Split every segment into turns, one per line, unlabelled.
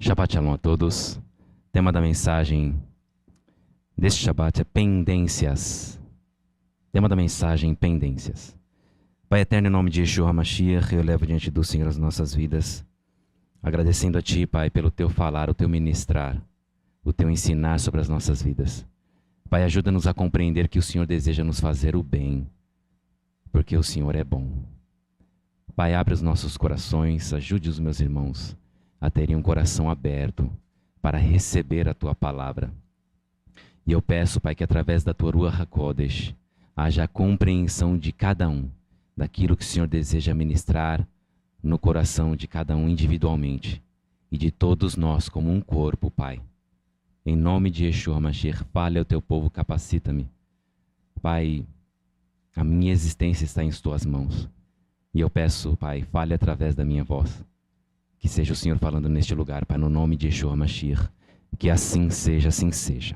Shabbat Shalom a todos. Tema da mensagem deste Shabbat é pendências. Tema da mensagem, pendências. Pai eterno, em nome de Yeshua HaMashiach, eu levo diante do Senhor as nossas vidas, agradecendo a Ti, Pai, pelo Teu falar, o Teu ministrar, o Teu ensinar sobre as nossas vidas. Pai, ajuda-nos a compreender que o Senhor deseja nos fazer o bem, porque o Senhor é bom. Pai, abre os nossos corações, ajude os meus irmãos a terem um coração aberto para receber a Tua palavra. E eu peço, Pai, que através da Tua Ruach HaKodesh haja a compreensão de cada um, daquilo que o Senhor deseja ministrar no coração de cada um individualmente e de todos nós como um corpo, Pai. Em nome de Yeshua HaMashiach, fale ao Teu povo, capacita-me. Pai, a minha existência está em Tuas mãos. E eu peço, Pai, fale através da minha voz. Que seja o Senhor falando neste lugar, Pai, no nome de Yeshua HaMashiach. Que assim seja, assim seja.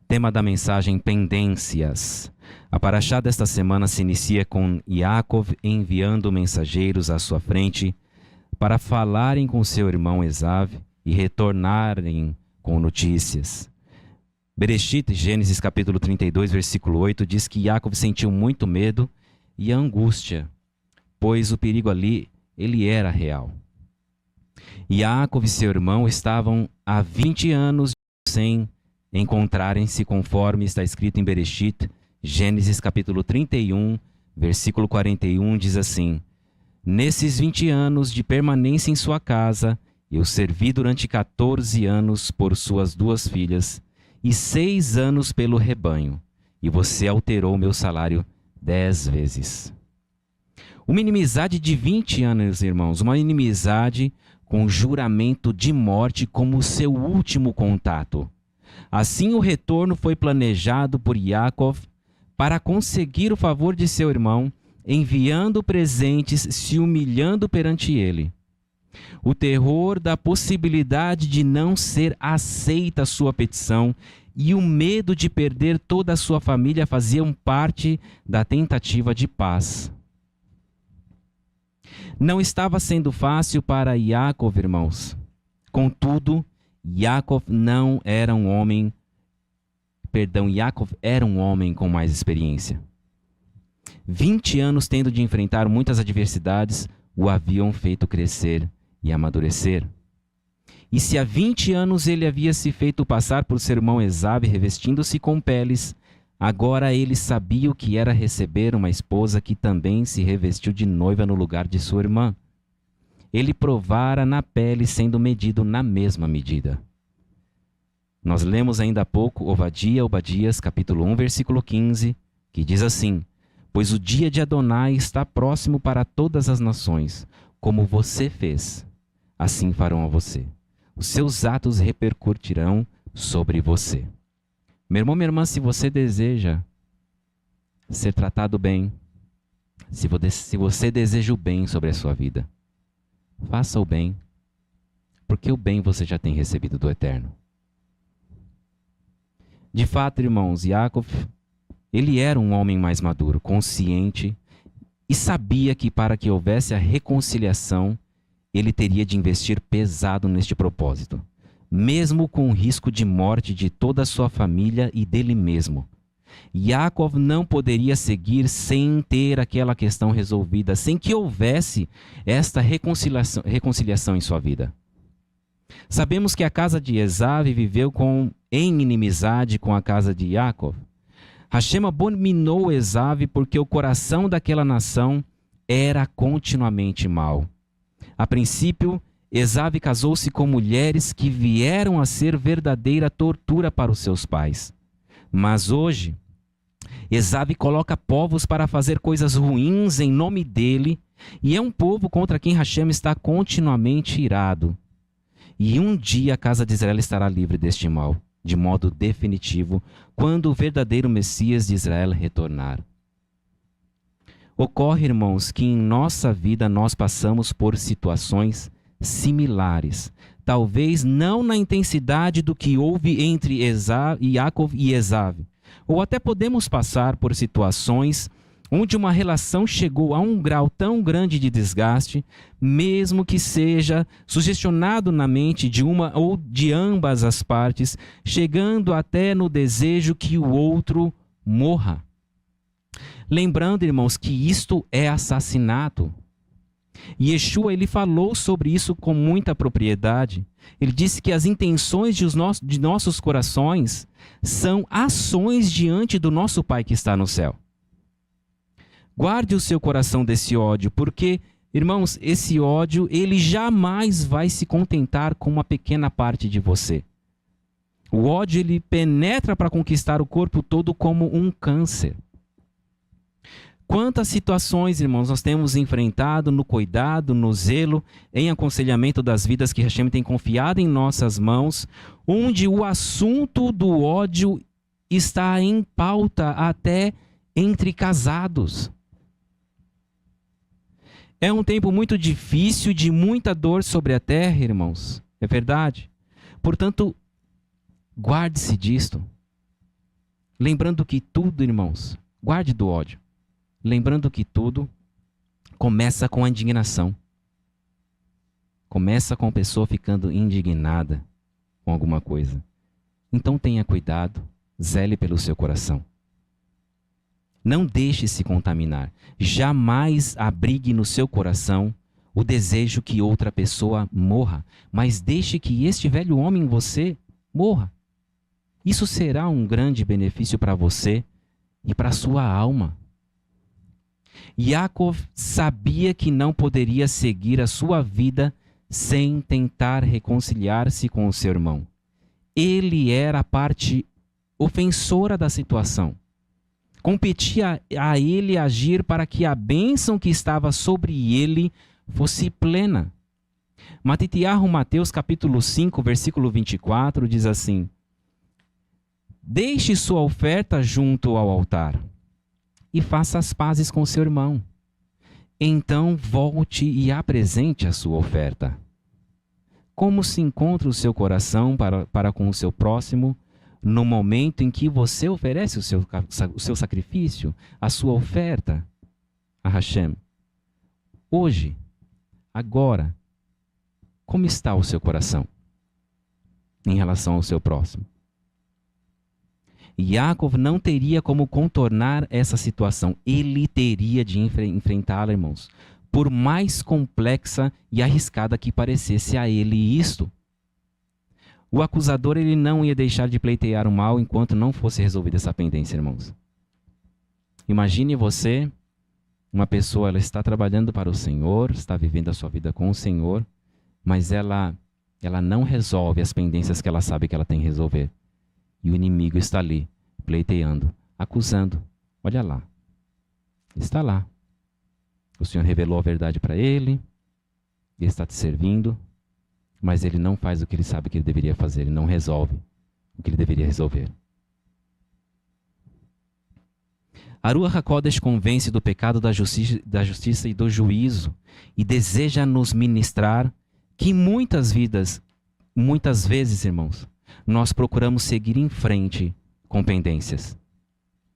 Tema da mensagem, pendências. A paraxá desta semana se inicia com Yaakov enviando mensageiros à sua frente para falarem com seu irmão Esav e retornarem com notícias. Bereshit, Gênesis capítulo 32, versículo 8, diz que Yaakov sentiu muito medo e angústia, pois o perigo ali, ele era real. Yaakov e seu irmão estavam há 20 anos sem encontrarem-se, conforme está escrito em Bereshit, Gênesis capítulo 31, versículo 41, diz assim: Nesses 20 anos de permanência em sua casa, eu servi durante 14 anos por suas 2 filhas e 6 anos pelo rebanho, e você alterou meu salário 10 vezes. Uma inimizade de 20 anos, irmãos, uma inimizade com juramento de morte como seu último contato. Assim o retorno foi planejado por Yaakov para conseguir o favor de seu irmão, enviando presentes, se humilhando perante ele. O terror da possibilidade de não ser aceita a sua petição e o medo de perder toda a sua família faziam parte da tentativa de paz. Não estava sendo fácil para Yaakov, irmãos. Contudo, Yaakov era um homem com mais experiência. 20 anos tendo de enfrentar muitas adversidades o haviam feito crescer e amadurecer. E se há 20 anos ele havia se feito passar por seu irmão Esav, revestindo-se com peles, agora ele sabia o que era receber uma esposa que também se revestiu de noiva no lugar de sua irmã. Ele provara na pele, sendo medido na mesma medida. Nós lemos ainda há pouco Obadias, capítulo 1, versículo 15, que diz assim: Pois o dia de Adonai está próximo para todas as nações, como você fez, assim farão a você. Os seus atos repercutirão sobre você. Meu irmão, minha irmã, se você deseja ser tratado bem, se você deseja o bem sobre a sua vida, faça o bem, porque o bem você já tem recebido do Eterno. De fato, irmãos, Yaakov, ele era um homem mais maduro, consciente, e sabia que para que houvesse a reconciliação, ele teria de investir pesado neste propósito, mesmo com o risco de morte de toda a sua família e dele mesmo. Yaakov não poderia seguir sem ter aquela questão resolvida, sem que houvesse esta reconciliação em sua vida. Sabemos que a casa de Esav viveu em inimizade com a casa de Yaakov. Hashem abominou Esav porque o coração daquela nação era continuamente mau. A princípio, Esav casou-se com mulheres que vieram a ser verdadeira tortura para os seus pais. Mas hoje, Esav coloca povos para fazer coisas ruins em nome dele, e é um povo contra quem Hashem está continuamente irado. E um dia a casa de Israel estará livre deste mal, de modo definitivo, quando o verdadeiro Messias de Israel retornar. Ocorre, irmãos, que em nossa vida nós passamos por situações similares. Talvez não na intensidade do que houve entre Yaakov e Esav. Ou até podemos passar por situações onde uma relação chegou a um grau tão grande de desgaste, mesmo que seja sugestionado na mente de uma ou de ambas as partes, chegando até no desejo que o outro morra. Lembrando, irmãos, que isto é assassinato. E Yeshua, ele falou sobre isso com muita propriedade. Ele disse que as intenções de nossos corações são ações diante do nosso Pai que está no céu. Guarde o seu coração desse ódio, porque, irmãos, esse ódio, ele jamais vai se contentar com uma pequena parte de você. O ódio, ele penetra para conquistar o corpo todo como um câncer. Quantas situações, irmãos, nós temos enfrentado no cuidado, no zelo, em aconselhamento das vidas que Hashem tem confiado em nossas mãos, onde o assunto do ódio está em pauta até entre casados. É um tempo muito difícil, de muita dor sobre a terra, irmãos. É verdade. Portanto, guarde-se disto. Lembrando que tudo, irmãos, guarde do ódio. Lembrando que tudo começa com a indignação. Começa com a pessoa ficando indignada com alguma coisa. Então tenha cuidado, zele pelo seu coração. Não deixe se contaminar. Jamais abrigue no seu coração o desejo que outra pessoa morra, mas deixe que este velho homem em você morra. Isso será um grande benefício para você e para a sua alma. Yaakov sabia que não poderia seguir a sua vida sem tentar reconciliar-se com o seu irmão. Ele era a parte ofensora da situação. Competia a ele agir para que a bênção que estava sobre ele fosse plena. Matitiyahu, Mateus capítulo 5, versículo 24, diz assim: deixe sua oferta junto ao altar e faça as pazes com seu irmão. Então volte e apresente a sua oferta. Como se encontra o seu coração para com o seu próximo no momento em que você oferece o seu sacrifício, a sua oferta a Hashem? Hoje, agora, como está o seu coração em relação ao seu próximo? Yaakov não teria como contornar essa situação. Ele teria de enfrentá-la, irmãos. Por mais complexa e arriscada que parecesse a ele isto. O acusador, ele não ia deixar de pleitear o mal enquanto não fosse resolvida essa pendência, irmãos. Imagine você, uma pessoa, ela está trabalhando para o Senhor, está vivendo a sua vida com o Senhor, mas ela não resolve as pendências que ela sabe que ela tem que resolver. E o inimigo está ali, pleiteando, acusando. Olha lá. Está lá. O Senhor revelou a verdade para ele. Ele está te servindo. Mas ele não faz o que ele sabe que ele deveria fazer. Ele não resolve o que ele deveria resolver. A Ruach HaKodesh convence do pecado, da justiça e do juízo. E deseja nos ministrar que muitas vezes, irmãos, nós procuramos seguir em frente com pendências.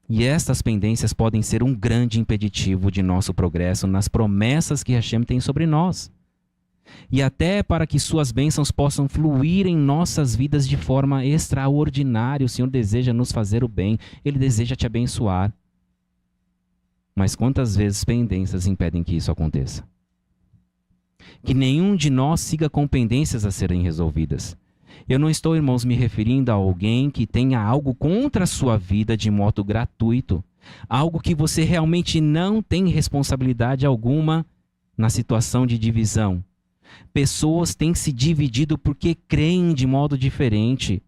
E estas pendências podem ser um grande impeditivo de nosso progresso nas promessas que Hashem tem sobre nós. E até para que suas bênçãos possam fluir em nossas vidas de forma extraordinária. O Senhor deseja nos fazer o bem, Ele deseja te abençoar. Mas quantas vezes pendências impedem que isso aconteça? Que nenhum de nós siga com pendências a serem resolvidas. Eu não estou, irmãos, me referindo a alguém que tenha algo contra a sua vida de modo gratuito. Algo que você realmente não tem responsabilidade alguma na situação de divisão. Pessoas têm se dividido porque creem de modo diferente.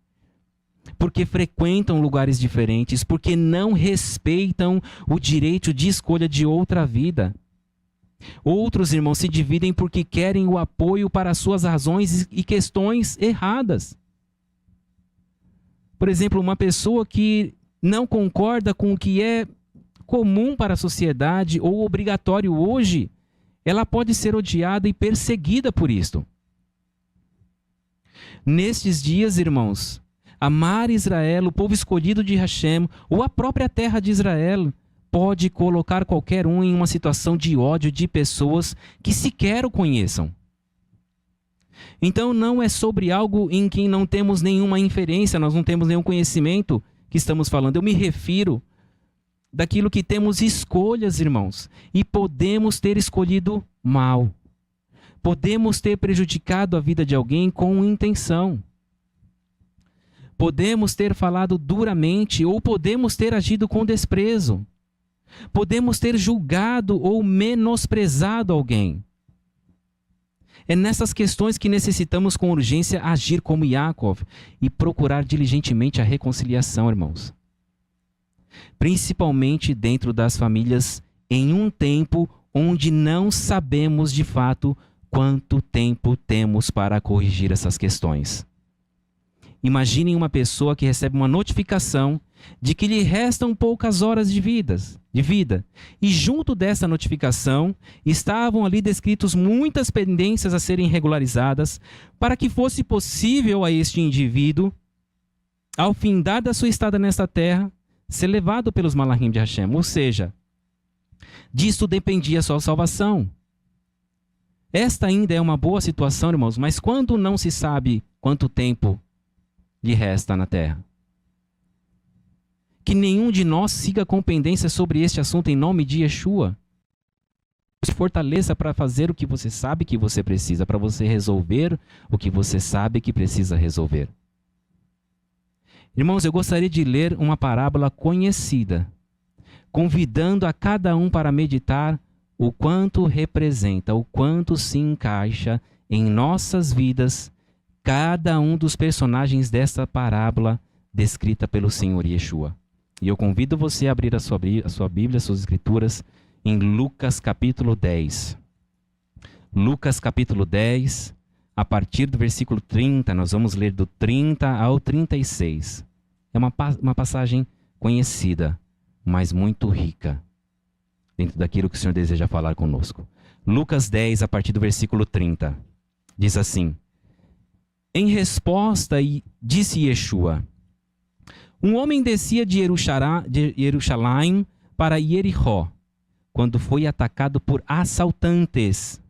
Porque frequentam lugares diferentes. Porque não respeitam o direito de escolha de outra vida. Outros, irmãos, se dividem porque querem o apoio para suas razões e questões erradas. Por exemplo, uma pessoa que não concorda com o que é comum para a sociedade ou obrigatório hoje, ela pode ser odiada e perseguida por isto. Nestes dias, irmãos, amar Israel, o povo escolhido de Hashem, ou a própria terra de Israel, pode colocar qualquer um em uma situação de ódio de pessoas que sequer o conheçam. Então não é sobre algo em que não temos nenhuma inferência, nós não temos nenhum conhecimento que estamos falando. Eu me refiro daquilo que temos escolhas, irmãos, e podemos ter escolhido mal. Podemos ter prejudicado a vida de alguém com intenção. Podemos ter falado duramente ou podemos ter agido com desprezo. Podemos ter julgado ou menosprezado alguém. É nessas questões que necessitamos com urgência agir como Yaakov e procurar diligentemente a reconciliação, irmãos. Principalmente dentro das famílias, em um tempo onde não sabemos de fato quanto tempo temos para corrigir essas questões. Imaginem uma pessoa que recebe uma notificação de que lhe restam poucas horas de vida. E junto dessa notificação estavam ali descritos muitas pendências a serem regularizadas para que fosse possível a este indivíduo, ao findar da sua estada nesta terra, ser levado pelos Malachim de Hashem. Ou seja, disso dependia a sua salvação. Esta ainda é uma boa situação, irmãos, mas quando não se sabe quanto tempo lhe resta na terra. Que nenhum de nós siga com pendência sobre este assunto em nome de Yeshua. Se fortaleça para fazer o que você sabe que você precisa, para você resolver o que você sabe que precisa resolver. Irmãos, eu gostaria de ler uma parábola conhecida, convidando a cada um para meditar o quanto representa, o quanto se encaixa em nossas vidas cada um dos personagens desta parábola descrita pelo Senhor Yeshua. E eu convido você a abrir a sua Bíblia, as suas escrituras, em Lucas capítulo 10. Lucas capítulo 10, a partir do versículo 30, nós vamos ler do 30 ao 36. É uma passagem conhecida, mas muito rica, dentro daquilo que o Senhor deseja falar conosco. Lucas 10, a partir do versículo 30, diz assim: Em resposta, disse Yeshua: Um homem descia de Jerusalém para Jericó, quando foi atacado por assaltantes.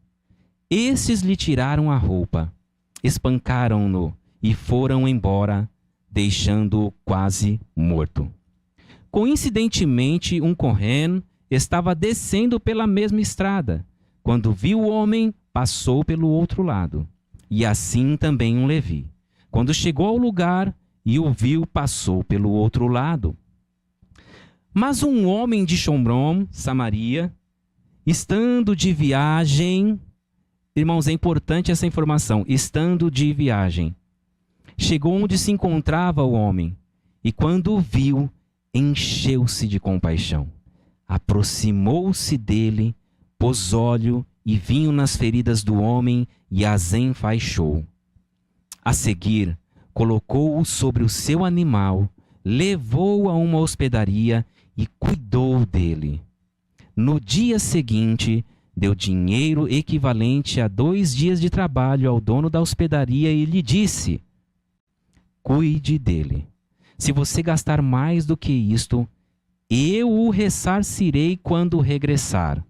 Estes lhe tiraram a roupa, espancaram-no e foram embora, deixando-o quase morto. Coincidentemente, um Kohen estava descendo pela mesma estrada. Quando viu o homem, passou pelo outro lado. E assim também um Levi. Quando chegou ao lugar e o viu, passou pelo outro lado. Mas um homem de Shomron, Samaria, estando de viagem, irmãos, é importante essa informação, estando de viagem, chegou onde se encontrava o homem, e quando o viu, encheu-se de compaixão. Aproximou-se dele, pôs óleo e vinho nas feridas do homem e as enfaixou. A seguir, colocou-o sobre o seu animal, levou-o a uma hospedaria e cuidou dele. No dia seguinte, deu dinheiro equivalente a 2 dias de trabalho ao dono da hospedaria e lhe disse: Cuide dele. Se você gastar mais do que isto, eu o ressarcirei quando regressar.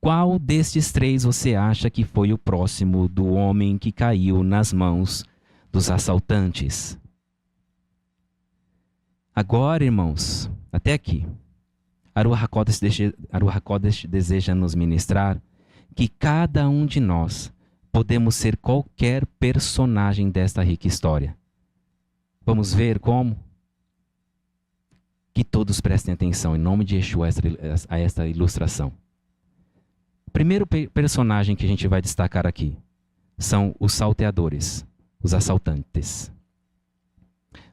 Qual destes 3 você acha que foi o próximo do homem que caiu nas mãos dos assaltantes? Agora, irmãos, até aqui, Aruach HaKodesh deseja nos ministrar que cada um de nós podemos ser qualquer personagem desta rica história. Vamos ver como? Que todos prestem atenção, em nome de Yeshua, a esta ilustração. O primeiro personagem que a gente vai destacar aqui são os salteadores, os assaltantes.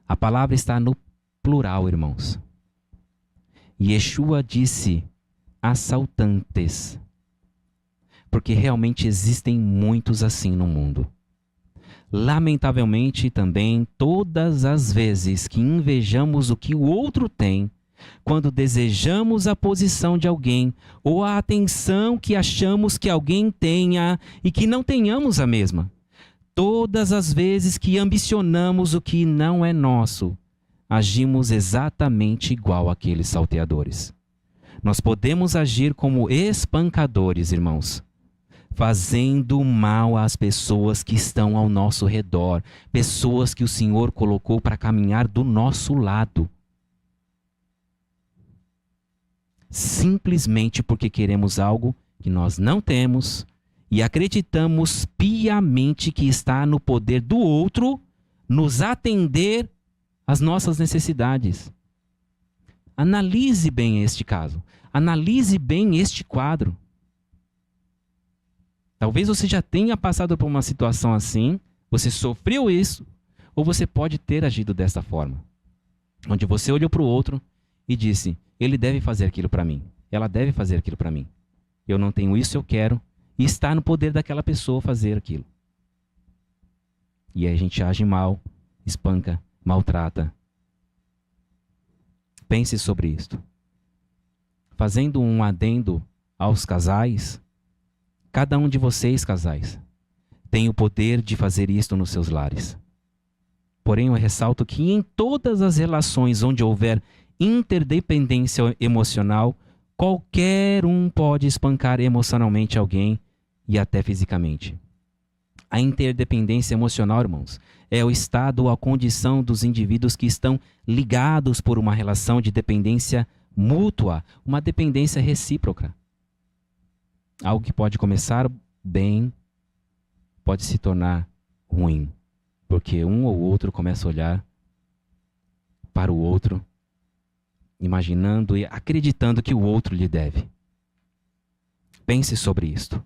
A palavra está no plural, irmãos. Yeshua disse assaltantes, porque realmente existem muitos assim no mundo. Lamentavelmente também, todas as vezes que invejamos o que o outro tem, quando desejamos a posição de alguém ou a atenção que achamos que alguém tenha e que não tenhamos a mesma, todas as vezes que ambicionamos o que não é nosso, agimos exatamente igual àqueles salteadores. Nós podemos agir como espancadores, irmãos, fazendo mal às pessoas que estão ao nosso redor, pessoas que o Senhor colocou para caminhar do nosso lado. Simplesmente porque queremos algo que nós não temos e acreditamos piamente que está no poder do outro nos atender às nossas necessidades. Analise bem este caso. Analise bem este quadro. Talvez você já tenha passado por uma situação assim, você sofreu isso, ou você pode ter agido dessa forma. Onde você olhou para o outro e disse, ele deve fazer aquilo para mim, ela deve fazer aquilo para mim. Eu não tenho isso, eu quero, e está no poder daquela pessoa fazer aquilo. E aí a gente age mal, espanca, maltrata. Pense sobre isto. Fazendo um adendo aos casais, cada um de vocês, casais, tem o poder de fazer isto nos seus lares. Porém, eu ressalto que em todas as relações onde houver interdependência emocional, qualquer um pode espancar emocionalmente alguém e até fisicamente. A interdependência emocional, irmãos, é o estado ou a condição dos indivíduos que estão ligados por uma relação de dependência mútua, uma dependência recíproca. Algo que pode começar bem, pode se tornar ruim, porque um ou outro começa a olhar para o outro, imaginando e acreditando que o outro lhe deve. Pense sobre isto.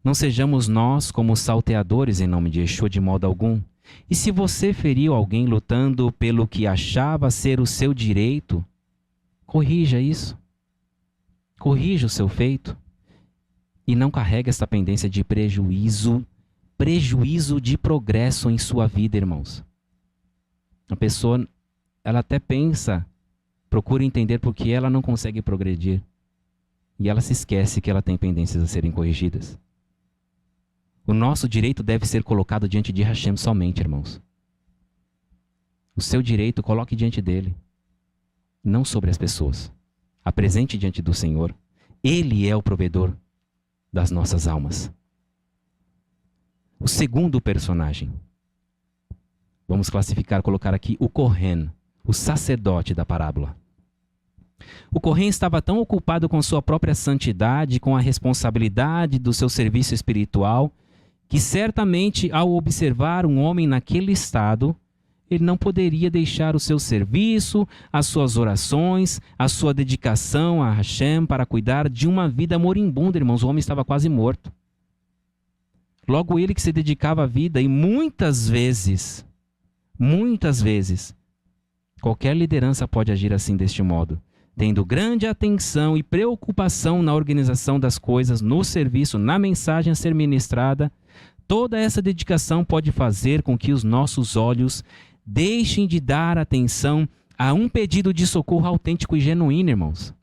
Não sejamos nós como salteadores em nome de Yeshua de modo algum. E se você feriu alguém lutando pelo que achava ser o seu direito, corrija isso. Corrija o seu feito e não carregue essa pendência de prejuízo de progresso em sua vida, irmãos. A pessoa, ela até pensa, procura entender por que ela não consegue progredir. E ela se esquece que ela tem pendências a serem corrigidas. O nosso direito deve ser colocado diante de Hashem somente, irmãos. O seu direito coloque diante dele, não sobre as pessoas. Apresente diante do Senhor. Ele é o provedor das nossas almas. O segundo personagem. Vamos classificar, colocar aqui o Kohen, o sacerdote da parábola. O Kohen estava tão ocupado com sua própria santidade, com a responsabilidade do seu serviço espiritual, que certamente ao observar um homem naquele estado, ele não poderia deixar o seu serviço, as suas orações, a sua dedicação a Hashem para cuidar de uma vida moribunda, irmãos. O homem estava quase morto. Logo ele que se dedicava à vida e muitas vezes, qualquer liderança pode agir assim deste modo, tendo grande atenção e preocupação na organização das coisas, no serviço, na mensagem a ser ministrada. Toda essa dedicação pode fazer com que os nossos olhos deixem de dar atenção a um pedido de socorro autêntico e genuíno, irmãos.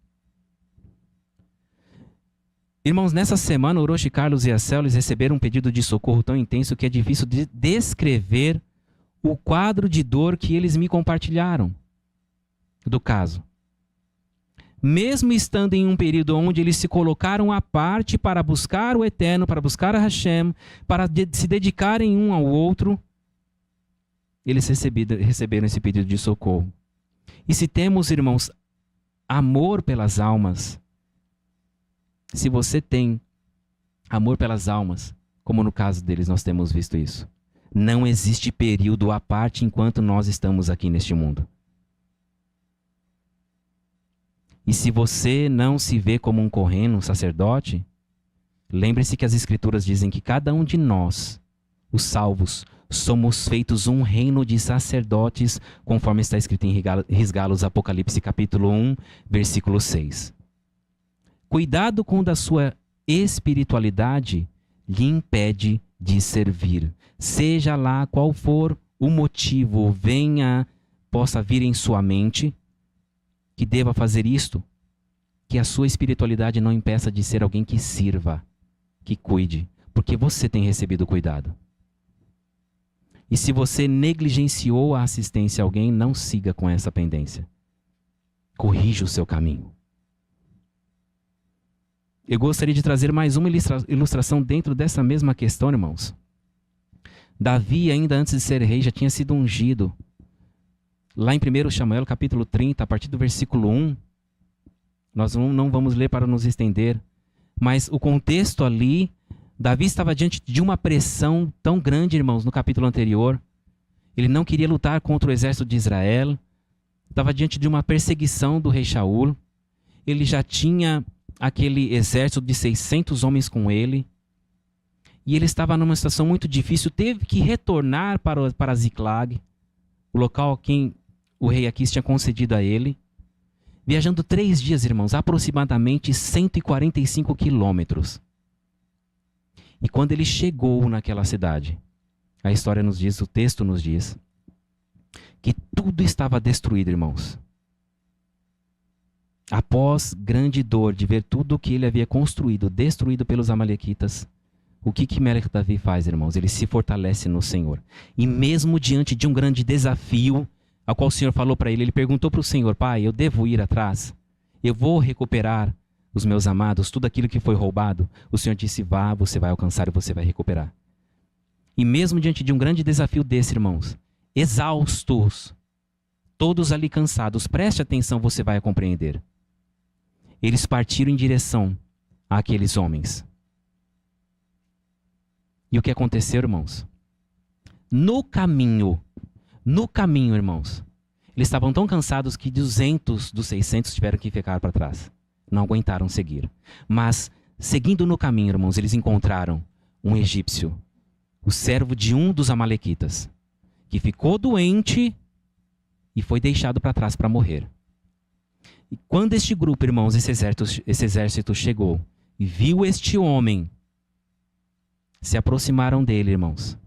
Irmãos, nessa semana, o Orochi Carlos e a Célis receberam um pedido de socorro tão intenso que é difícil de descrever o quadro de dor que eles me compartilharam do caso. Mesmo estando em um período onde eles se colocaram à parte para buscar o Eterno, para buscar a Hashem, para se dedicarem um ao outro, eles receberam esse pedido de socorro. E se temos, irmãos, amor pelas almas, se você tem amor pelas almas, como no caso deles nós temos visto isso, não existe período à parte enquanto nós estamos aqui neste mundo. E se você não se vê como um Kohen, um sacerdote, lembre-se que as Escrituras dizem que cada um de nós, os salvos, somos feitos um reino de sacerdotes, conforme está escrito em Risgalos, Apocalipse capítulo 1, versículo 6. Cuidado com da sua espiritualidade lhe impede de servir. Seja lá qual for o motivo, possa vir em sua mente, que deva fazer isto, que a sua espiritualidade não impeça de ser alguém que sirva, que cuide, porque você tem recebido cuidado. E se você negligenciou a assistência a alguém, não siga com essa pendência. Corrija o seu caminho. Eu gostaria de trazer mais uma ilustração dentro dessa mesma questão, irmãos. Davi, ainda antes de ser rei, já tinha sido ungido. Lá em 1 Samuel, capítulo 30, a partir do versículo 1, nós não vamos ler para nos estender, mas o contexto ali, Davi estava diante de uma pressão tão grande, irmãos, no capítulo anterior. Ele não queria lutar contra o exército de Israel, estava diante de uma perseguição do rei Shaul. Ele já tinha aquele exército de 600 homens com ele, e ele estava numa situação muito difícil, teve que retornar para Ziclag, o local a quem o rei Aquis tinha concedido a ele, viajando 3 dias, irmãos, aproximadamente 145 quilômetros. E quando ele chegou naquela cidade, a história nos diz, o texto nos diz, que tudo estava destruído, irmãos. Após grande dor de ver tudo o que ele havia construído, destruído pelos amalequitas, o que Melech Davi faz, irmãos? Ele se fortalece no Senhor. E mesmo diante de um grande desafio, ao qual o Senhor falou para ele, ele perguntou para o Senhor: Pai, eu devo ir atrás? Eu vou recuperar os meus amados, tudo aquilo que foi roubado? O Senhor disse: vá, você vai alcançar e você vai recuperar. E mesmo diante de um grande desafio desse, irmãos, exaustos, todos ali cansados, preste atenção, você vai compreender. Eles partiram em direção àqueles homens. E o que aconteceu, irmãos? No caminho, irmãos, eles estavam tão cansados que 200 dos 600 tiveram que ficar para trás. Não aguentaram seguir. Mas, seguindo no caminho, irmãos, eles encontraram um egípcio, o servo de um dos amalequitas, que ficou doente e foi deixado para trás para morrer. E quando este grupo, irmãos, esse exército chegou e viu este homem, se aproximaram dele, irmãos,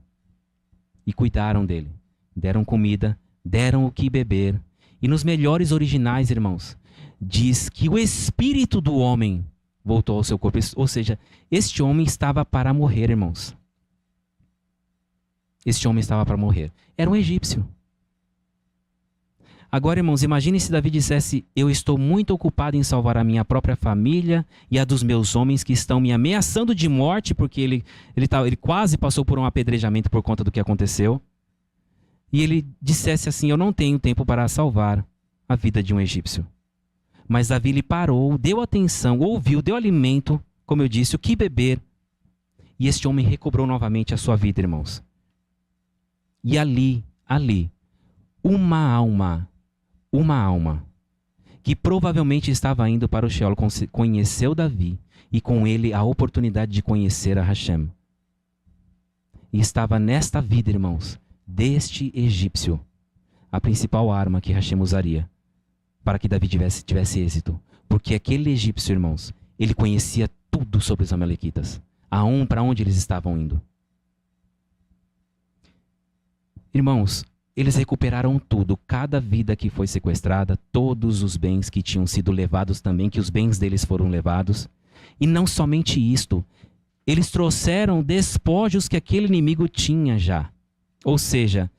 e cuidaram dele. Deram comida, deram o que beber. E nos melhores originais, irmãos, diz que o espírito do homem voltou ao seu corpo. Ou seja, este homem estava para morrer, irmãos. Este homem estava para morrer. Era um egípcio. Agora, irmãos, imagine se Davi dissesse: eu estou muito ocupado em salvar a minha própria família e a dos meus homens que estão me ameaçando de morte, porque ele quase passou por um apedrejamento por conta do que aconteceu. E ele dissesse assim: eu não tenho tempo para salvar a vida de um egípcio. Mas Davi lhe parou, deu atenção, ouviu, deu alimento, como eu disse, o que beber. E este homem recobrou novamente a sua vida, irmãos. E ali, uma alma, que provavelmente estava indo para o Sheol, conheceu Davi e com ele a oportunidade de conhecer a Hashem. E estava nesta vida, irmãos, deste egípcio, a principal arma que Hashem usaria para que Davi tivesse êxito. Porque aquele egípcio, irmãos, ele conhecia tudo sobre os amalequitas, para onde eles estavam indo. Irmãos, eles recuperaram tudo, cada vida que foi sequestrada, todos os bens que tinham sido levados também, que os bens deles foram levados. E não somente isto, eles trouxeram despojos que aquele inimigo tinha já. Ou seja,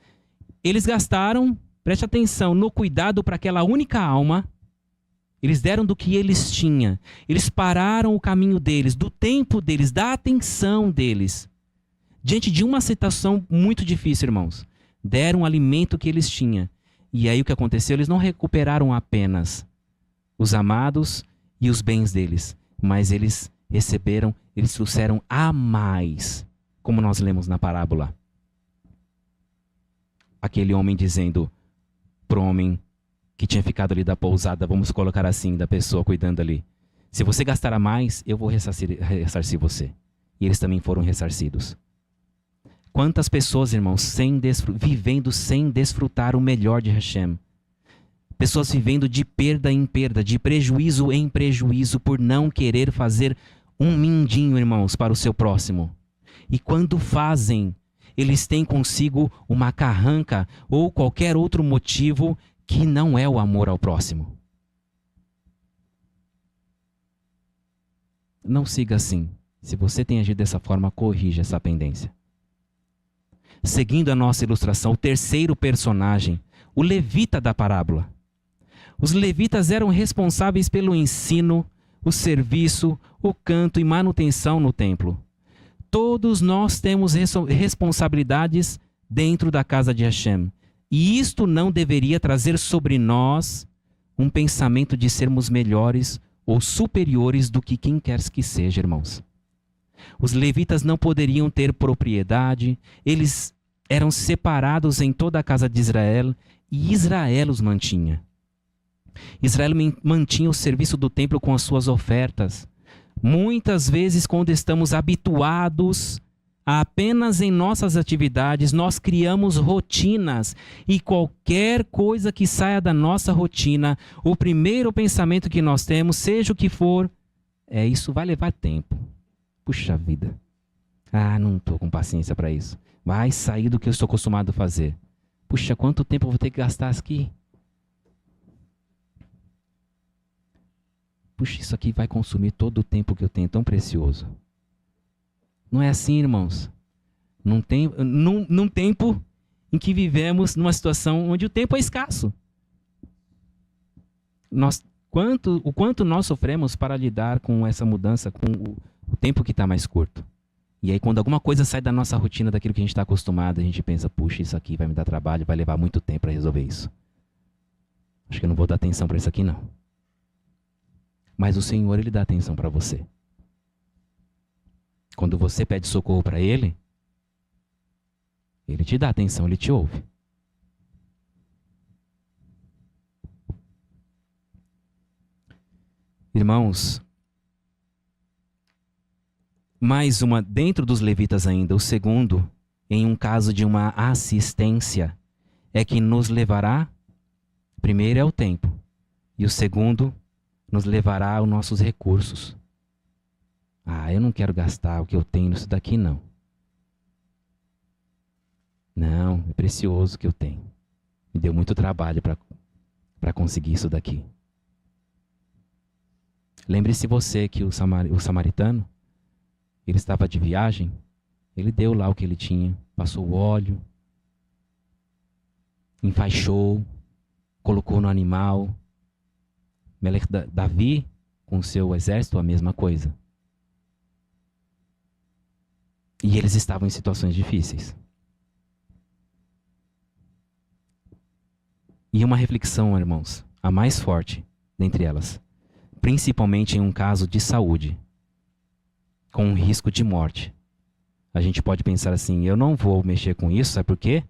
eles gastaram, preste atenção, no cuidado para aquela única alma. Eles deram do que eles tinham. Eles pararam o caminho deles, do tempo deles, da atenção deles. Diante de uma situação muito difícil, irmãos. Deram o alimento que eles tinham. E aí o que aconteceu? Eles não recuperaram apenas os amados e os bens deles. Mas eles receberam, eles trouxeram a mais. Como nós lemos na parábola. Aquele homem dizendo para o homem que tinha ficado ali da pousada, vamos colocar assim, da pessoa cuidando ali: se você gastar a mais, eu vou ressarcir você. E eles também foram ressarcidos. Quantas pessoas, irmãos, vivendo sem desfrutar o melhor de Hashem. Pessoas vivendo de perda em perda, de prejuízo em prejuízo, por não querer fazer um mindinho, irmãos, para o seu próximo. E quando fazem, eles têm consigo uma carranca ou qualquer outro motivo que não é o amor ao próximo. Não siga assim. Se você tem agido dessa forma, corrija essa pendência. seguindo a nossa ilustração, o terceiro personagem, o levita da parábola. Os levitas eram responsáveis pelo ensino, o serviço, o canto e manutenção no templo. Todos nós temos responsabilidades dentro da casa de Hashem. E isto não deveria trazer sobre nós um pensamento de sermos melhores ou superiores do que quem quer que seja, irmãos. Os levitas não poderiam ter propriedade, eles eram separados em toda a casa de Israel e Israel os mantinha. Israel mantinha o serviço do templo com as suas ofertas. Muitas vezes, quando estamos habituados a apenas em nossas atividades, nós criamos rotinas e qualquer coisa que saia da nossa rotina, o primeiro pensamento que nós temos, seja o que for, isso vai levar tempo. Puxa vida. Não estou com paciência para isso. Vai sair do que eu estou acostumado a fazer. Puxa, quanto tempo eu vou ter que gastar aqui? Puxa, isso aqui vai consumir todo o tempo que eu tenho, tão precioso. Não é assim, irmãos. Num tempo em que vivemos numa situação onde o tempo é escasso. O quanto nós sofremos para lidar com essa mudança, com o tempo que está mais curto. E aí quando alguma coisa sai da nossa rotina, daquilo que a gente está acostumado, a gente pensa, puxa, isso aqui vai me dar trabalho, vai levar muito tempo para resolver isso. Acho que eu não vou dar atenção para isso aqui não. Mas o Senhor, Ele dá atenção para você. Quando você pede socorro para Ele, Ele te dá atenção, Ele te ouve. Irmãos, mais uma, dentro dos levitas ainda, o segundo, em um caso de uma assistência, é que nos levará, primeiro é o tempo, e o segundo, nos levará aos nossos recursos. Eu não quero gastar o que eu tenho nisso daqui, não. Não, é precioso o que eu tenho. Me deu muito trabalho para conseguir isso daqui. Lembre-se você que o samaritano, ele estava de viagem, ele deu lá o que ele tinha, passou o óleo, enfaixou, colocou no animal. Davi, com seu exército, a mesma coisa. E eles estavam em situações difíceis. E uma reflexão, irmãos, a mais forte dentre elas, principalmente em um caso de saúde, com um risco de morte. A gente pode pensar assim, eu não vou mexer com isso, sabe por quê?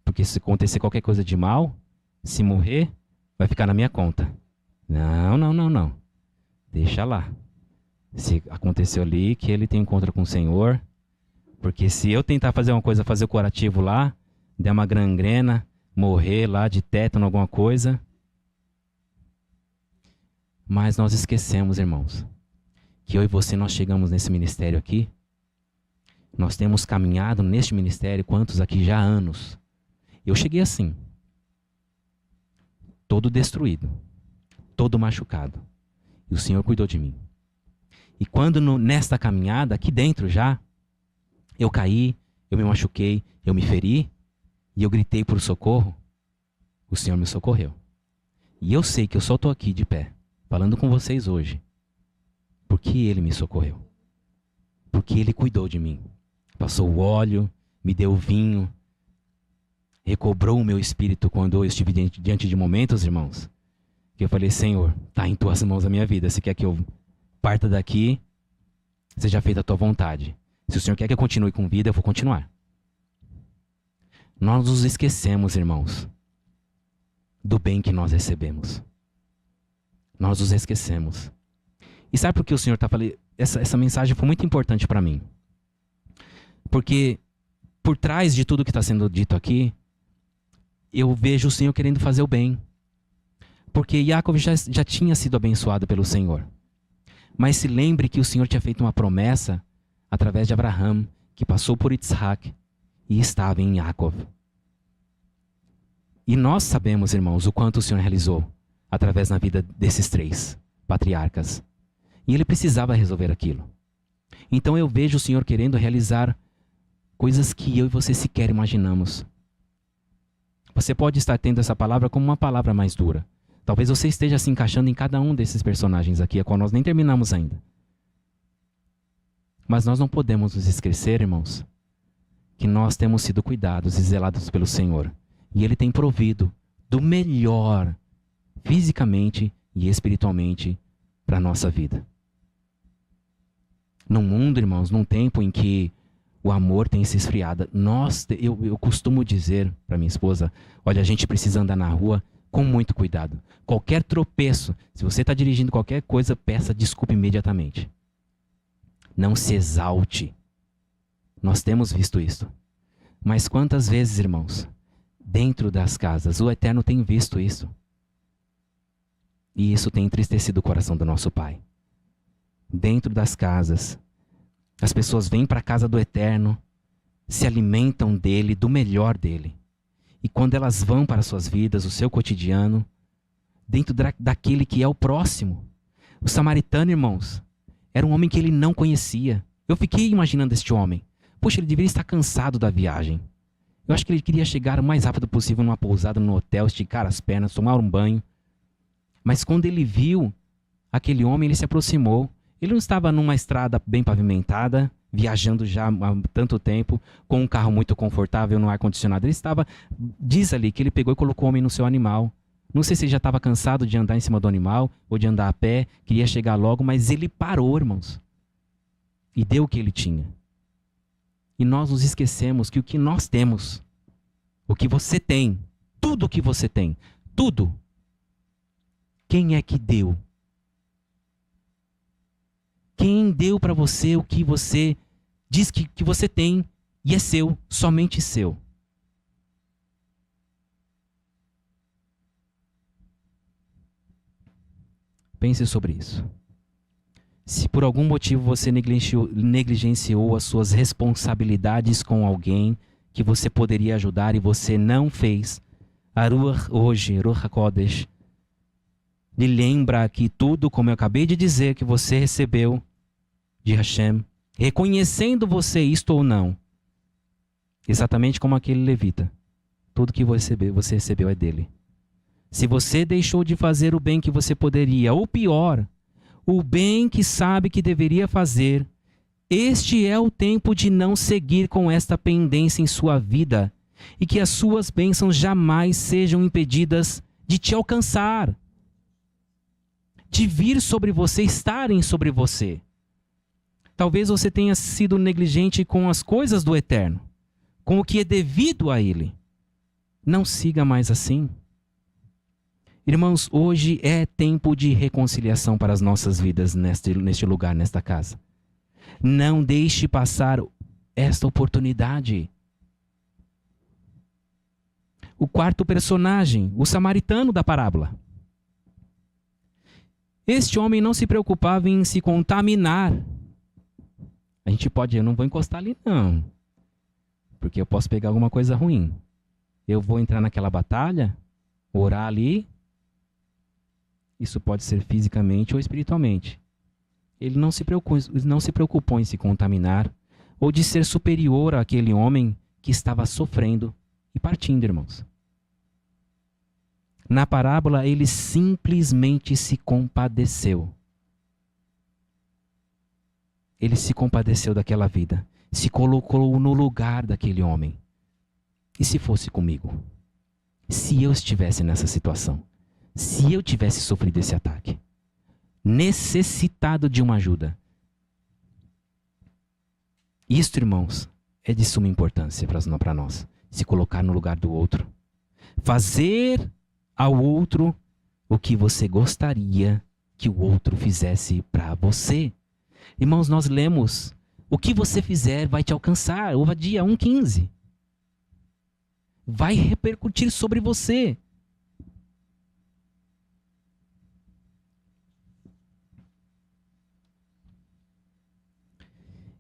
Porque se acontecer qualquer coisa de mal, se morrer, vai ficar na minha conta. Não. Deixa lá. Se aconteceu ali, que ele tem encontro com o Senhor. Porque se eu tentar fazer uma coisa, fazer o curativo lá, der uma gangrena, morrer lá de tétano, alguma coisa. Mas nós esquecemos, irmãos, que eu e você, nós chegamos nesse ministério aqui. Nós temos caminhado neste ministério, quantos aqui já há anos. Eu cheguei assim, todo destruído. Todo machucado. E o Senhor cuidou de mim. E quando nesta caminhada, aqui dentro já, eu caí, eu me machuquei, eu me feri, e eu gritei por socorro, o Senhor me socorreu. E eu sei que eu só estou aqui de pé, falando com vocês hoje, porque Ele me socorreu. Porque Ele cuidou de mim. Passou o óleo, me deu o vinho, recobrou o meu espírito quando eu estive diante de momentos, irmãos, que eu falei, Senhor, está em tuas mãos a minha vida. Se quer que eu parta daqui, seja feita a tua vontade. Se o Senhor quer que eu continue com vida, eu vou continuar. Nós nos esquecemos, irmãos, do bem que nós recebemos. Nós nos esquecemos. E sabe por que o Senhor está falando? Essa mensagem foi muito importante para mim. Porque por trás de tudo que está sendo dito aqui, eu vejo o Senhor querendo fazer o bem. Porque Jacob já tinha sido abençoado pelo Senhor. Mas se lembre que o Senhor tinha feito uma promessa através de Abraão, que passou por Isaac e estava em Jacob. E nós sabemos, irmãos, o quanto o Senhor realizou através da vida desses 3 patriarcas. E Ele precisava resolver aquilo. Então eu vejo o Senhor querendo realizar Coisas que eu e você sequer imaginamos. Você pode estar tendo essa palavra como uma palavra mais dura. Talvez você esteja se encaixando em cada um desses personagens aqui, a qual nós nem terminamos ainda. Mas nós não podemos nos esquecer, irmãos, que nós temos sido cuidados e zelados pelo Senhor. E Ele tem provido do melhor, fisicamente e espiritualmente, para a nossa vida. Num mundo, irmãos, num tempo em que o amor tem se esfriado, eu costumo dizer para minha esposa, olha, a gente precisa andar na rua com muito cuidado. Qualquer tropeço, se você está dirigindo qualquer coisa, peça desculpa imediatamente. Não se exalte. Nós temos visto isso. Mas quantas vezes, irmãos, dentro das casas, o Eterno tem visto isso. E isso tem entristecido o coração do nosso Pai. Dentro das casas, as pessoas vêm para a casa do Eterno, se alimentam dele, do melhor dele. E quando elas vão para suas vidas, o seu cotidiano, dentro daquele que é o próximo. O samaritano, irmãos, era um homem que ele não conhecia. Eu fiquei imaginando este homem. Puxa, ele deveria estar cansado da viagem. Eu acho que ele queria chegar o mais rápido possível numa pousada, no hotel, esticar as pernas, tomar um banho. Mas quando ele viu aquele homem, ele se aproximou. Ele não estava numa estrada bem pavimentada, viajando já há tanto tempo, com um carro muito confortável, no ar-condicionado. Ele estava, diz ali, que ele pegou e colocou o homem no seu animal. Não sei se ele já estava cansado de andar em cima do animal, ou de andar a pé, queria chegar logo, mas ele parou, irmãos. E deu o que ele tinha. E nós nos esquecemos que o que nós temos, o que você tem, tudo o que você tem, tudo, quem é que deu? Quem deu para você o que você diz que você tem e é seu, somente seu? Pense sobre isso. Se por algum motivo você negligenciou as suas responsabilidades com alguém que você poderia ajudar e você não fez, Ruach HaKodesh, lhe lembra que tudo, como eu acabei de dizer, que você recebeu de Hashem, reconhecendo você isto ou não, exatamente como aquele levita, tudo que você recebeu é dele. Se você deixou de fazer o bem que você poderia, ou pior, o bem que sabe que deveria fazer, este é o tempo de não seguir com esta pendência em sua vida e que as suas bênçãos jamais sejam impedidas de te alcançar, de vir sobre você, estarem sobre você. Talvez você tenha sido negligente com as coisas do Eterno, com o que é devido a Ele. Não siga mais assim. Irmãos, hoje é tempo de reconciliação para as nossas vidas neste lugar, nesta casa. Não deixe passar esta oportunidade. O quarto personagem, o samaritano da parábola. Este homem não se preocupava em se contaminar. A gente pode, eu não vou encostar ali não, porque eu posso pegar alguma coisa ruim. Eu vou entrar naquela batalha, orar ali. Isso pode ser fisicamente ou espiritualmente. Ele não se preocupou em se contaminar ou de ser superior àquele homem que estava sofrendo e partindo, irmãos. Na parábola, ele simplesmente se compadeceu. Ele se compadeceu daquela vida, se colocou no lugar daquele homem. E se fosse comigo? Se eu estivesse nessa situação? Se eu tivesse sofrido esse ataque, necessitado de uma ajuda. Isto, irmãos, é de suma importância para nós. Se colocar no lugar do outro. Fazer ao outro o que você gostaria que o outro fizesse para você. Irmãos, nós lemos, o que você fizer vai te alcançar. Ovadia 1:15. Vai repercutir sobre você.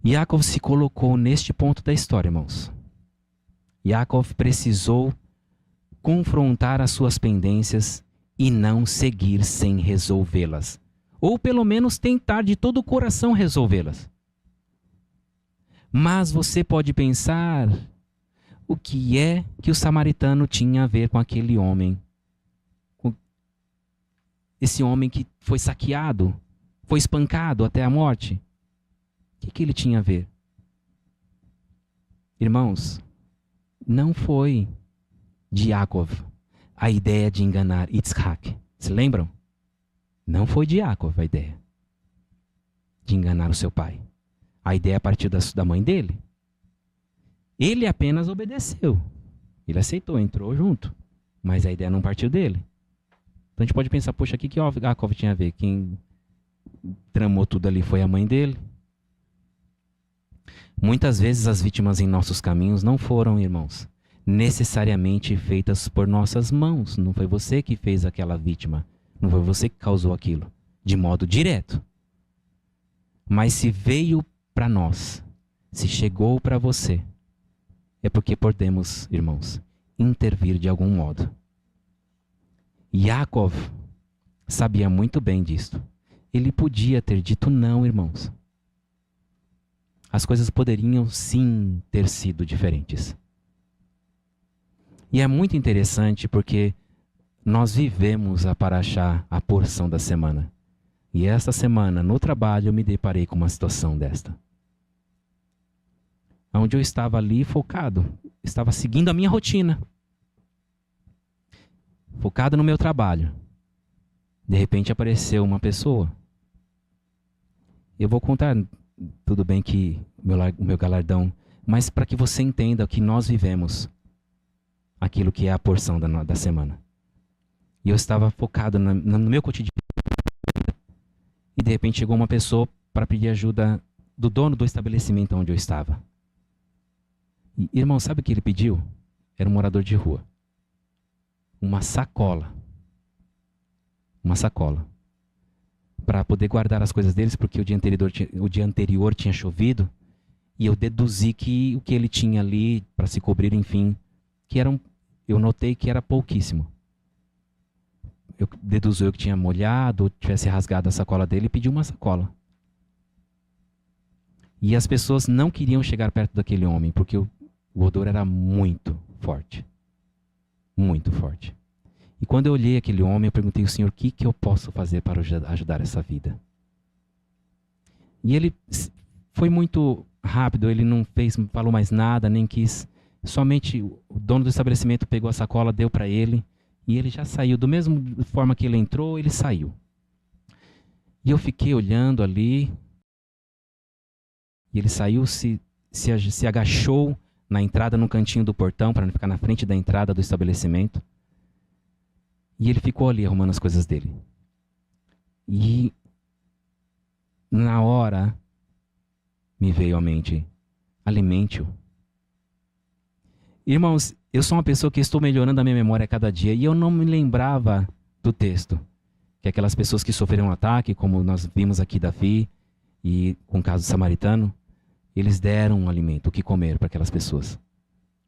Yaakov se colocou neste ponto da história, irmãos. Yaakov precisou confrontar as suas pendências e não seguir sem resolvê-las. Ou pelo menos tentar de todo o coração resolvê-las. Mas você pode pensar o que é que o samaritano tinha a ver com aquele homem. Com esse homem que foi saqueado, foi espancado até a morte. O que ele tinha a ver? Irmãos, não foi de Yaakov a ideia de enganar Yitzhak. Se lembram? Não foi de Yaakov a ideia de enganar o seu pai. A ideia partiu da mãe dele. Ele apenas obedeceu. Ele aceitou, entrou junto. Mas a ideia não partiu dele. Então a gente pode pensar, poxa, o que Yaakov tinha a ver? Quem tramou tudo ali foi a mãe dele. Muitas vezes as vítimas em nossos caminhos não foram, irmãos, necessariamente feitas por nossas mãos. Não foi você que fez aquela vítima. Não foi você que causou aquilo, de modo direto. Mas se veio para nós, se chegou para você, é porque podemos, irmãos, intervir de algum modo. Yaakov sabia muito bem disto. Ele podia ter dito não, irmãos. As coisas poderiam sim ter sido diferentes. E é muito interessante porque nós vivemos a paraxá, a porção da semana. E esta semana, no trabalho, eu me deparei com uma situação desta. Onde eu estava ali focado, estava seguindo a minha rotina. Focado no meu trabalho. De repente apareceu uma pessoa. Eu vou contar, tudo bem que o meu galardão, mas para que você entenda que nós vivemos aquilo que é a porção da semana. E eu estava focado no meu cotidiano. E de repente chegou uma pessoa para pedir ajuda do dono do estabelecimento onde eu estava. E, irmão, sabe o que ele pediu? Era um morador de rua. Uma sacola. Uma sacola. Para poder guardar as coisas deles, porque o dia anterior tinha chovido. E eu deduzi que o que ele tinha ali para se cobrir, enfim, eu notei que era pouquíssimo. Eu deduzi que tinha molhado, tivesse rasgado a sacola dele e pediu uma sacola. E as pessoas não queriam chegar perto daquele homem, porque o odor era muito forte. Muito forte. E quando eu olhei aquele homem, eu perguntei ao Senhor, o que eu posso fazer para ajudar essa vida? E ele foi muito rápido, ele não falou mais nada, nem quis. Somente o dono do estabelecimento pegou a sacola, deu para ele, e ele já saiu. Da mesma forma que ele entrou, ele saiu. E eu fiquei olhando ali, e ele saiu, se agachou na entrada, no cantinho do portão, para não ficar na frente da entrada do estabelecimento. E ele ficou ali arrumando as coisas dele. E na hora me veio à mente, alimente-o. Irmãos, eu sou uma pessoa que estou melhorando a minha memória a cada dia e eu não me lembrava do texto. Que aquelas pessoas que sofreram um ataque, como nós vimos aqui Davi e com o caso samaritano, eles deram um alimento, o que comer para aquelas pessoas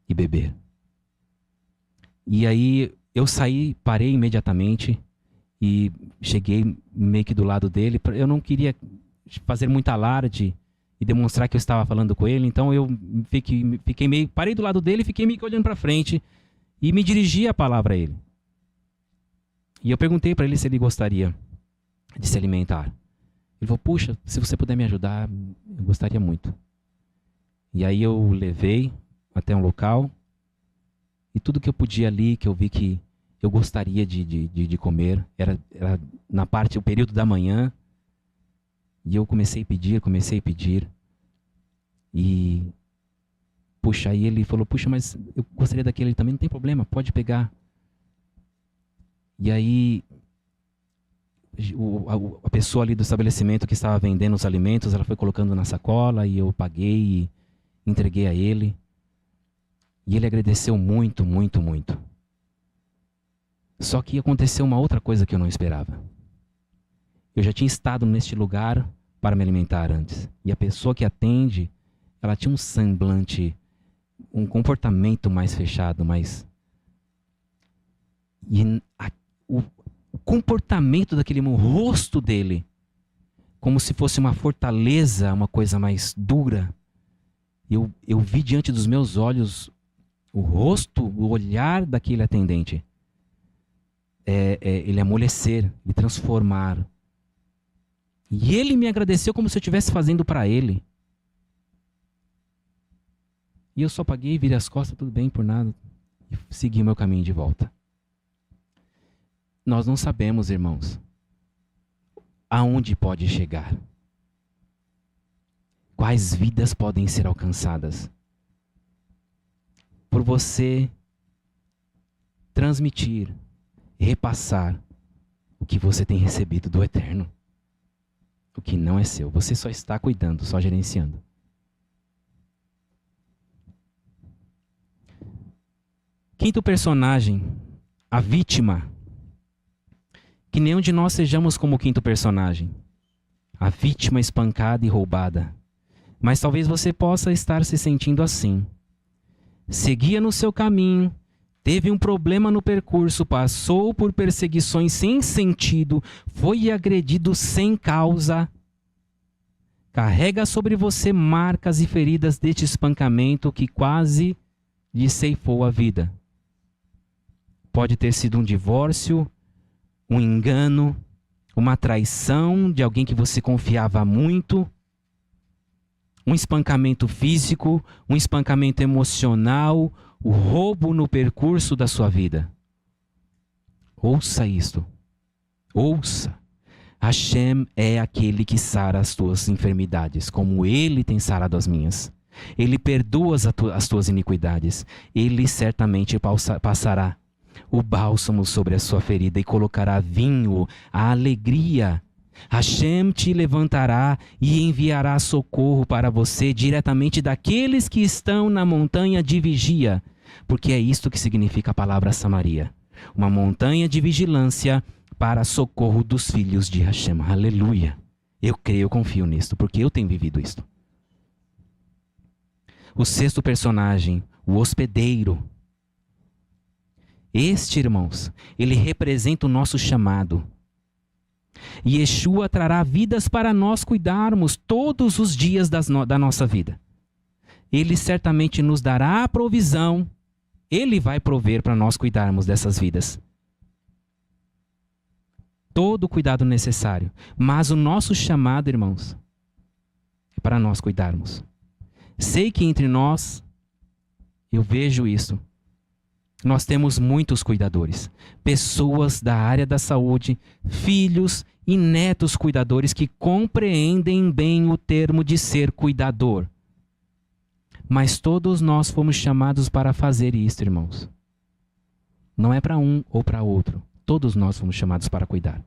e beber. E aí eu saí, parei imediatamente e cheguei meio que do lado dele. Eu não queria fazer muita alarde e demonstrar que eu estava falando com ele, então eu fiquei meio, parei do lado dele e fiquei meio que olhando para frente e me dirigi a palavra a ele. E eu perguntei para ele se ele gostaria de se alimentar. Ele falou, puxa, se você puder me ajudar, eu gostaria muito. E aí eu levei até um local e tudo que eu podia ali, que eu vi que eu gostaria de comer, era o período da manhã. E eu comecei a pedir. E, puxa, aí ele falou, puxa, mas eu gostaria daquele também, não tem problema, pode pegar. E aí, a pessoa ali do estabelecimento que estava vendendo os alimentos, ela foi colocando na sacola e eu paguei e entreguei a ele. E ele agradeceu muito, muito, muito. Só que aconteceu uma outra coisa que eu não esperava. Eu já tinha estado neste lugar para me alimentar antes. E a pessoa que atende, ela tinha um semblante, um comportamento mais fechado, mais... E o comportamento daquele o rosto dele, como se fosse uma fortaleza, uma coisa mais dura. Eu vi diante dos meus olhos o rosto, o olhar daquele atendente. Ele amolecer, ele transformar. E ele me agradeceu como se eu estivesse fazendo para ele. E eu só paguei, virei as costas, tudo bem, por nada. E segui o meu caminho de volta. Nós não sabemos, irmãos, aonde pode chegar. Quais vidas podem ser alcançadas por você transmitir, repassar o que você tem recebido do Eterno. O que não é seu. Você só está cuidando, só gerenciando. Quinto personagem, a vítima. Que nenhum de nós sejamos como o quinto personagem. A vítima espancada e roubada. Mas talvez você possa estar se sentindo assim. Seguia no seu caminho, teve um problema no percurso, passou por perseguições sem sentido, foi agredido sem causa. Carrega sobre você marcas e feridas deste espancamento que quase lhe ceifou a vida. Pode ter sido um divórcio, um engano, uma traição de alguém que você confiava muito, um espancamento físico, um espancamento emocional, o roubo no percurso da sua vida. Ouça isto. Ouça. Hashem é aquele que sara as tuas enfermidades, como Ele tem sarado as minhas. Ele perdoa as tuas iniquidades. Ele certamente passará o bálsamo sobre a sua ferida e colocará vinho, a alegria. Hashem te levantará e enviará socorro para você diretamente daqueles que estão na montanha de vigia, porque é isto que significa a palavra Samaria, uma montanha de vigilância para socorro dos filhos de Hashem. Aleluia! Eu creio, eu confio nisto, porque eu tenho vivido isto. O sexto personagem, o hospedeiro. Este, irmãos, ele representa o nosso chamado. E Yeshua trará vidas para nós cuidarmos todos os dias da nossa vida. Ele certamente nos dará a provisão. Ele vai prover para nós cuidarmos dessas vidas. Todo o cuidado necessário. Mas o nosso chamado, irmãos, é para nós cuidarmos. Sei que entre nós, eu vejo isso. Nós temos muitos cuidadores, pessoas da área da saúde, filhos e netos cuidadores que compreendem bem o termo de ser cuidador. Mas todos nós fomos chamados para fazer isso, irmãos. Não é para um ou para outro. Todos nós fomos chamados para cuidar.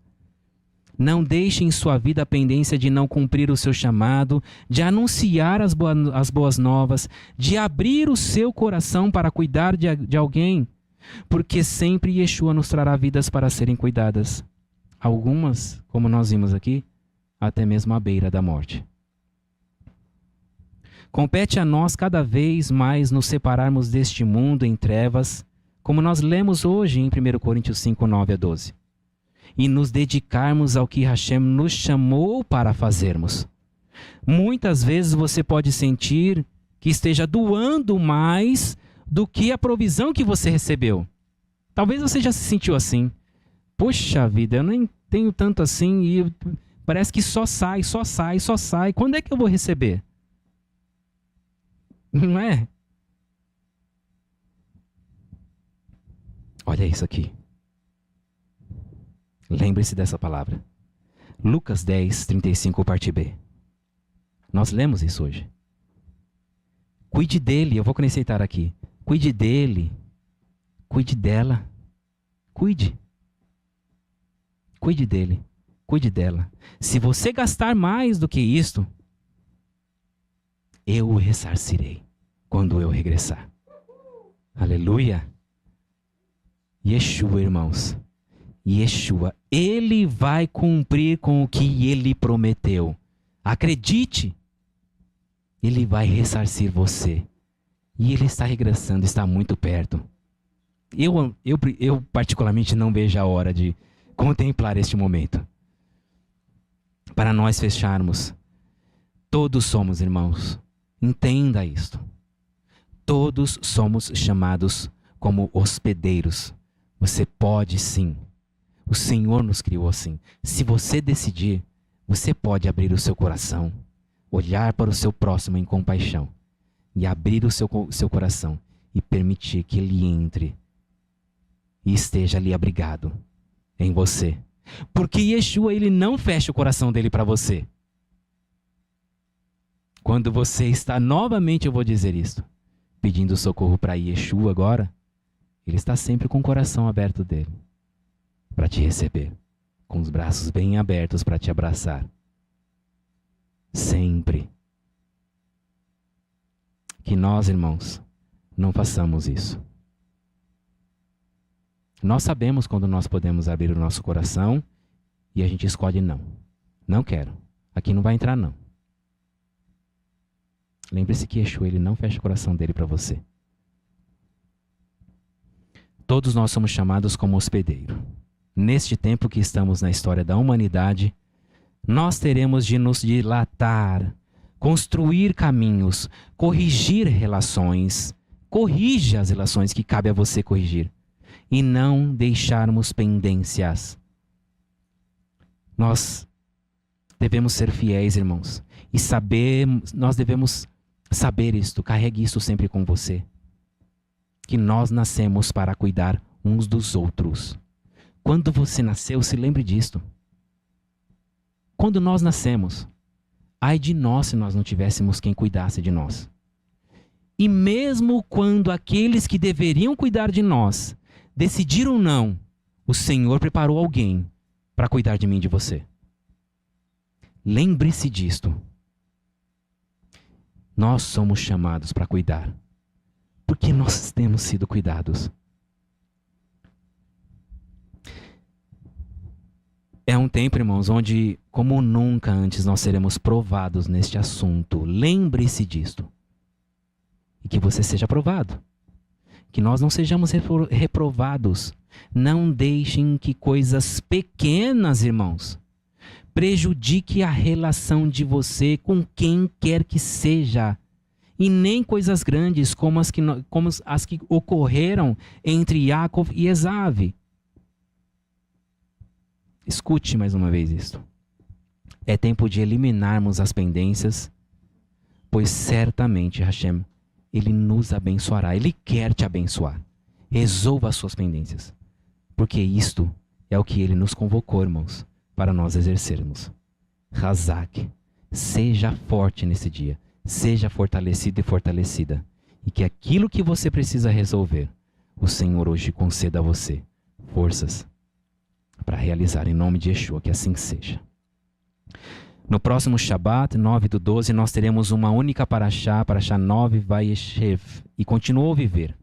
Não deixe em sua vida a pendência de não cumprir o seu chamado, de anunciar as boas novas, de abrir o seu coração para cuidar de alguém, porque sempre Yeshua nos trará vidas para serem cuidadas. Algumas, como nós vimos aqui, até mesmo à beira da morte. Compete a nós cada vez mais nos separarmos deste mundo em trevas, como nós lemos hoje em 1 Coríntios 5, 9 a 12. E nos dedicarmos ao que Hashem nos chamou para fazermos. Muitas vezes você pode sentir que esteja doando mais do que a provisão que você recebeu. Talvez você já se sentiu assim. Poxa vida, eu nem tenho tanto assim e parece que só sai. Quando é que eu vou receber? Não é? Olha isso aqui. Lembre-se dessa palavra. Lucas 10, 35, parte B. Nós lemos isso hoje. Cuide dele, eu vou acrescentar aqui. Cuide dele. Cuide dela. Cuide. Cuide dele. Cuide dela. Se você gastar mais do que isto, eu o ressarcirei quando eu regressar. Aleluia. Yeshua, irmãos. Yeshua, ele vai cumprir com o que ele prometeu. Acredite. Ele vai ressarcir você. E ele está regressando, está muito perto. Eu particularmente não vejo a hora de contemplar este momento. Para nós fecharmos, todos somos, irmãos, Entenda isto. Todos somos chamados como hospedeiros. Você pode sim. O Senhor nos criou assim. Se você decidir, você pode abrir o seu coração, olhar para o seu próximo em compaixão e abrir o seu coração e permitir que ele entre e esteja ali abrigado em você. Porque Yeshua, ele não fecha o coração dele para você. Quando você está, novamente eu vou dizer isto, pedindo socorro para Yeshua agora, ele está sempre com o coração aberto dele para te receber, com os braços bem abertos para te abraçar. Sempre. Que nós, irmãos, não façamos isso. Nós sabemos quando nós podemos abrir o nosso coração e a gente escolhe não. Não quero. Aqui não vai entrar não. Lembre-se que Yeshua, ele não fecha o coração dele para você. Todos nós somos chamados como hospedeiro. Neste tempo que estamos na história da humanidade, nós teremos de nos dilatar, construir caminhos, corrigir relações. Corrija as relações que cabe a você corrigir. E não deixarmos pendências. Nós devemos ser fiéis, irmãos. E nós devemos saber isto, carregue isso sempre com você. Que nós nascemos para cuidar uns dos outros. Quando você nasceu, se lembre disto. Quando nós nascemos, ai de nós se nós não tivéssemos quem cuidasse de nós. E mesmo quando aqueles que deveriam cuidar de nós decidiram não, o Senhor preparou alguém para cuidar de mim e de você. Lembre-se disto. Nós somos chamados para cuidar, porque nós temos sido cuidados. É um tempo, irmãos, onde, como nunca antes, nós seremos provados neste assunto. Lembre-se disto. E que você seja provado. Que nós não sejamos reprovados. Não deixem que coisas pequenas, irmãos, prejudique a relação de você com quem quer que seja. E nem coisas grandes como as que ocorreram entre Yaakov e Esav. Escute mais uma vez isto. É tempo de eliminarmos as pendências, pois certamente Hashem, ele nos abençoará. Ele quer te abençoar. Resolva as suas pendências. Porque isto é o que ele nos convocou, irmãos, para nós exercermos. Hazak, seja forte nesse dia. Seja fortalecido e fortalecida. E que aquilo que você precisa resolver, o Senhor hoje conceda a você forças para realizar em nome de Yeshua, que assim seja. No próximo Shabat, 9/12, nós teremos uma única paraxá, paraxá 9, Vayeshev, e continuou a viver.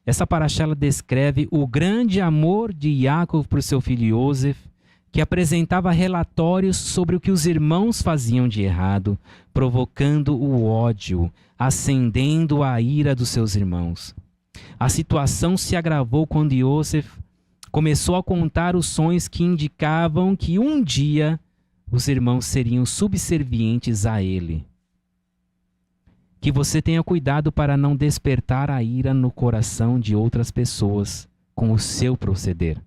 Essa paraxá ela descreve o grande amor de Yaakov por seu filho Yosef, que apresentava relatórios sobre o que os irmãos faziam de errado, provocando o ódio, acendendo a ira dos seus irmãos. A situação se agravou quando Yosef começou a contar os sonhos que indicavam que um dia os irmãos seriam subservientes a ele. Que você tenha cuidado para não despertar a ira no coração de outras pessoas com o seu proceder.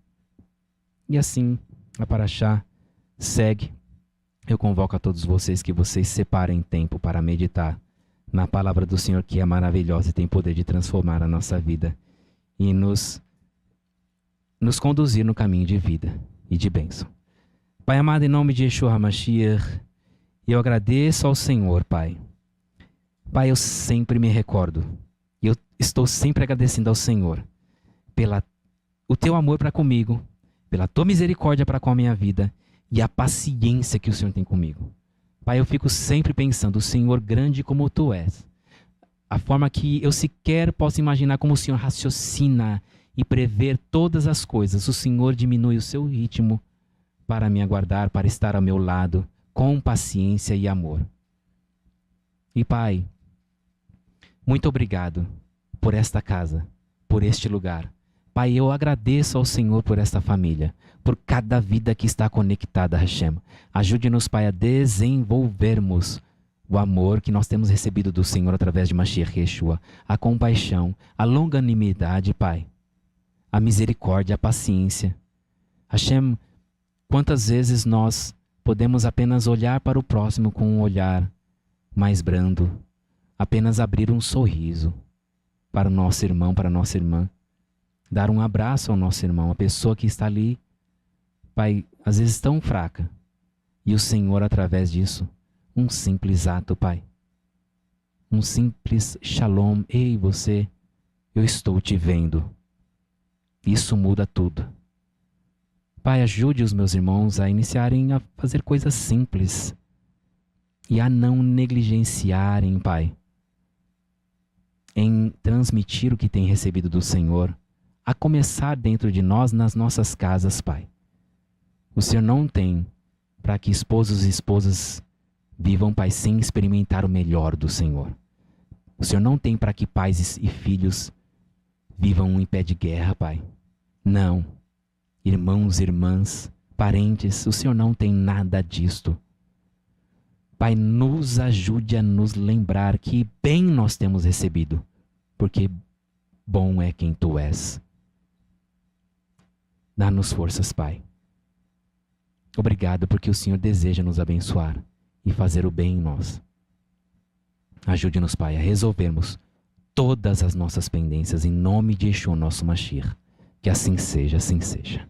E assim, a paraxá segue. Eu convoco a todos vocês que vocês separem tempo para meditar na palavra do Senhor, que é maravilhosa e tem poder de transformar a nossa vida e nos conduzir no caminho de vida e de bênção. Pai amado, em nome de Yeshua HaMashiach, eu agradeço ao Senhor, Pai. Pai, eu sempre me recordo, e eu estou sempre agradecendo ao Senhor pela o teu amor para comigo, pela tua misericórdia para com a minha vida e a paciência que o Senhor tem comigo. Pai, eu fico sempre pensando, o Senhor grande como tu és, a forma que eu sequer posso imaginar como o Senhor raciocina e prever todas as coisas. O Senhor diminui o seu ritmo para me aguardar, para estar ao meu lado, com paciência e amor. E Pai, muito obrigado por esta casa, por este lugar. Pai, eu agradeço ao Senhor por esta família, por cada vida que está conectada a Hashem. Ajude-nos, Pai, a desenvolvermos o amor que nós temos recebido do Senhor através de Mashiach Yeshua, a compaixão, a longanimidade, Pai, a misericórdia, a paciência. Hashem, quantas vezes nós podemos apenas olhar para o próximo com um olhar mais brando, apenas abrir um sorriso para o nosso irmão, para a nossa irmã, dar um abraço ao nosso irmão, a pessoa que está ali, Pai, às vezes tão fraca, e o Senhor, através disso, um simples ato, Pai, um simples shalom, ei você, eu estou te vendo, isso muda tudo. Pai, ajude os meus irmãos a iniciarem a fazer coisas simples e a não negligenciarem, Pai, em transmitir o que tem recebido do Senhor, a começar dentro de nós, nas nossas casas, Pai. O Senhor não tem para que esposos e esposas vivam, Pai, sem experimentar o melhor do Senhor. O Senhor não tem para que pais e filhos vivam em pé de guerra, Pai. Não. Irmãos, irmãs, parentes, o Senhor não tem nada disto. Pai, nos ajude a nos lembrar que bem nós temos recebido, porque bom é quem Tu és. Dá-nos forças, Pai. Obrigado porque o Senhor deseja nos abençoar e fazer o bem em nós. Ajude-nos, Pai, a resolvermos todas as nossas pendências em nome de Yeshua, nosso Mashiach. Que assim seja, assim seja.